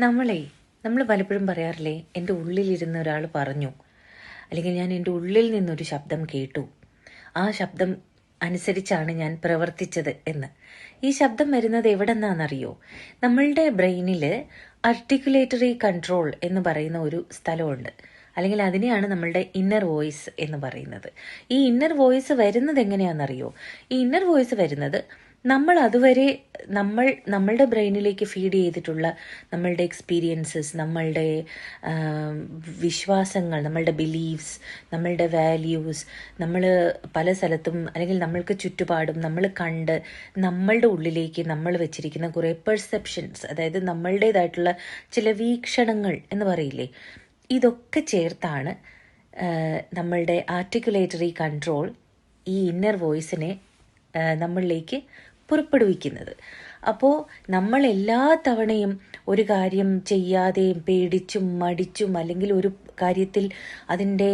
നമ്മളെ നമ്മൾ പലപ്പോഴും പറയാറില്ലേ, എൻ്റെ ഉള്ളിലിരുന്ന ഒരാൾ പറഞ്ഞു, അല്ലെങ്കിൽ ഞാൻ എൻ്റെ ഉള്ളിൽ നിന്നൊരു ശബ്ദം കേട്ടു, ആ ശബ്ദം അനുസരിച്ചാണ് ഞാൻ പ്രവർത്തിച്ചത് എന്ന്. ഈ ശബ്ദം വരുന്നത് എവിടെ നിന്നാണെന്നറിയോ? നമ്മളുടെ ബ്രെയിനിൽ ആർട്ടിക്കുലേറ്ററി കൺട്രോൾ എന്ന് പറയുന്ന ഒരു സ്ഥലമുണ്ട്, അല്ലെങ്കിൽ അതിനെയാണ് നമ്മളുടെ ഇന്നർ വോയിസ് എന്ന് പറയുന്നത്. ഈ ഇന്നർ വോയിസ് വരുന്നത് എങ്ങനെയാണെന്നറിയോ? ഈ ഇന്നർ വോയിസ് വരുന്നത് നമ്മൾ അതുവരെ നമ്മളുടെ ബ്രെയിനിലേക്ക് ഫീഡ് ചെയ്തിട്ടുള്ള നമ്മളുടെ എക്സ്പീരിയൻസസ്, നമ്മളുടെ വിശ്വാസങ്ങൾ, നമ്മളുടെ ബിലീവ്സ്, നമ്മളുടെ വാല്യൂസ്, നമ്മൾ പല സ്ഥലത്തും അല്ലെങ്കിൽ നമ്മൾക്ക് ചുറ്റുപാടും നമ്മൾ കണ്ട് നമ്മളുടെ ഉള്ളിലേക്ക് നമ്മൾ വെച്ചിരിക്കുന്ന കുറേ പെർസെപ്ഷൻസ്, അതായത് നമ്മളുടേതായിട്ടുള്ള ചില വീക്ഷണങ്ങൾ എന്ന് പറയില്ലേ, ഇതൊക്കെ ചേർത്താണ് നമ്മളുടെ ആർട്ടിക്കുലേറ്ററി കൺട്രോൾ ഈ ഇന്നർ വോയിസിനെ നമ്മളിലേക്ക് പുറപ്പെടുവിക്കുന്നത്. അപ്പോൾ നമ്മൾ എല്ലാ തവണയും ഒരു കാര്യം ചെയ്യാതെയും പേടിച്ചും മടിച്ചും, അല്ലെങ്കിൽ ഒരു കാര്യത്തിൽ അതിൻ്റെ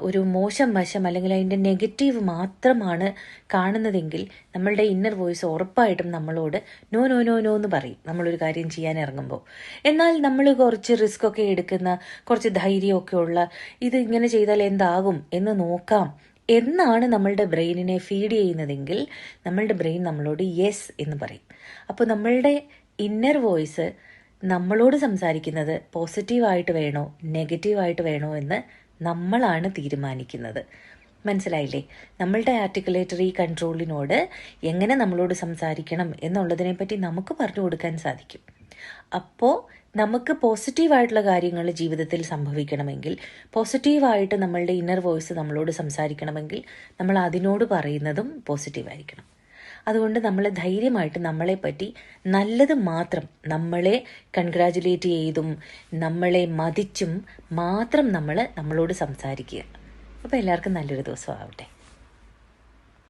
ഒരു മോശം വശം അല്ലെങ്കിൽ അതിൻ്റെ നെഗറ്റീവ് മാത്രമാണ് കാണുന്നതെങ്കിൽ നമ്മളുടെ ഇന്നർ വോയിസ് ഉറപ്പായിട്ടും നമ്മളോട് നോ നോ നോ നോ എന്ന് പറയും നമ്മളൊരു കാര്യം ചെയ്യാൻ ഇറങ്ങുമ്പോൾ. എന്നാൽ നമ്മൾ കുറച്ച് റിസ്ക് ഒക്കെ എടുക്കുന്ന, കുറച്ച് ധൈര്യമൊക്കെ ഉള്ള, ഇത് ഇങ്ങനെ ചെയ്താൽ എന്താകും എന്ന് നോക്കാം എന്നാണ് നമ്മളുടെ ബ്രെയിനിനെ ഫീഡ് ചെയ്യുന്നതെങ്കിൽ നമ്മളുടെ ബ്രെയിൻ നമ്മളോട് യെസ് എന്ന് പറയും. അപ്പോൾ നമ്മളുടെ ഇന്നർ വോയിസ് നമ്മളോട് സംസാരിക്കുന്നത് പോസിറ്റീവായിട്ട് വേണോ നെഗറ്റീവായിട്ട് വേണോ എന്ന് നമ്മളാണ് തീരുമാനിക്കുന്നത്. മനസ്സിലായില്ലേ? നമ്മളുടെ ആർട്ടിക്കുലേറ്ററി കൺട്രോളിനോട് എങ്ങനെ നമ്മളോട് സംസാരിക്കണം എന്നുള്ളതിനെപ്പറ്റി നമുക്ക് പറഞ്ഞു കൊടുക്കാൻ സാധിക്കും. അപ്പോൾ നമുക്ക് പോസിറ്റീവായിട്ടുള്ള കാര്യങ്ങൾ ജീവിതത്തിൽ സംഭവിക്കണമെങ്കിൽ, പോസിറ്റീവായിട്ട് നമ്മളുടെ ഇന്നർ വോയിസ് നമ്മളോട് സംസാരിക്കണമെങ്കിൽ നമ്മൾ അതിനോട് പറയുന്നതും പോസിറ്റീവായിരിക്കണം. അതുകൊണ്ട് നമ്മൾ ധൈര്യമായിട്ട് നമ്മളെപ്പറ്റി നല്ലത് മാത്രം, നമ്മളെ കൺഗ്രാജുലേറ്റ് ചെയ്തും നമ്മളെ മതിച്ചും മാത്രം നമ്മളോട് സംസാരിക്കുക. അപ്പോൾ എല്ലാവർക്കും നല്ലൊരു ദിവസം ആവട്ടെ.